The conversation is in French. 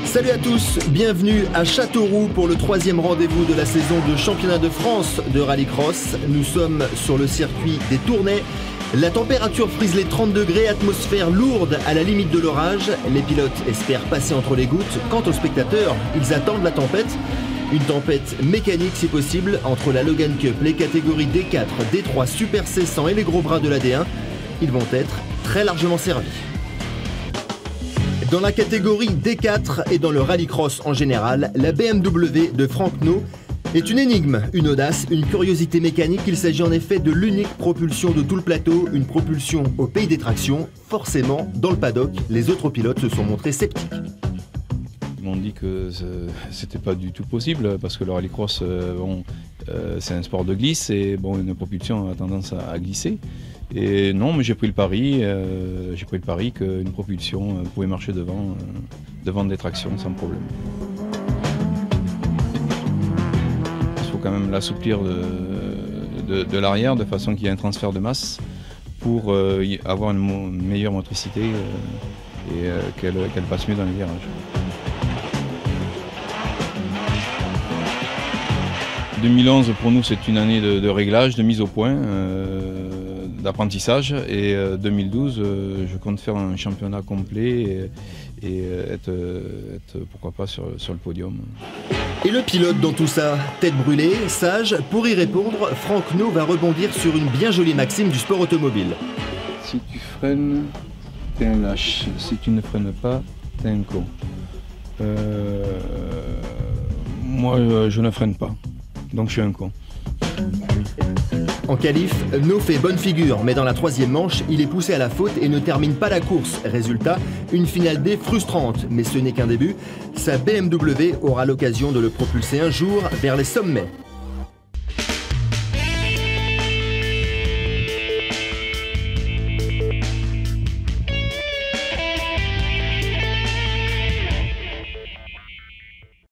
Salut à tous, bienvenue à Châteauroux pour le 3e rendez-vous de la saison de championnat de France de rallycross. Nous sommes sur le circuit des Tournais. La température frise les 30 degrés, atmosphère lourde à la limite de l'orage. Les pilotes espèrent passer entre les gouttes. Quant aux spectateurs, ils attendent la tempête. Une tempête mécanique si possible entre la Logan Cup, les catégories D4, D3, Super C100 et les gros bras de la D1. Ils vont être très largement servis. Dans la catégorie D4 et dans le rallycross en général, la BMW de Franck No est une énigme, une audace, une curiosité mécanique. Il s'agit en effet de l'unique propulsion de tout le plateau, une propulsion au pays des tractions. Forcément, dans le paddock, les autres pilotes se sont montrés sceptiques. Ils m'ont dit que c'était pas du tout possible parce que le rallycross, c'est un sport de glisse et une propulsion a tendance à glisser. Et non, mais j'ai pris le pari qu'une propulsion pouvait marcher devant des tractions sans problème. Il faut quand même l'assouplir de l'arrière de façon qu'il y ait un transfert de masse pour avoir une meilleure motricité et qu'elle passe mieux dans les virages. 2011 pour nous c'est une année de réglage, de mise au point, d'apprentissage et 2012 je compte faire un championnat complet et être pourquoi pas sur le podium. Et le pilote dans tout ça, tête brûlée, sage, pour y répondre, Franck No va rebondir sur une bien jolie maxime du sport automobile. Si tu freines, t'es un lâche, si tu ne freines pas, t'es un con. Moi je ne freine pas. Donc je suis un con. En qualif, No fait bonne figure, mais dans la 3e manche, il est poussé à la faute et ne termine pas la course. Résultat, une finale D frustrante, mais ce n'est qu'un début. Sa BMW aura l'occasion de le propulser un jour vers les sommets.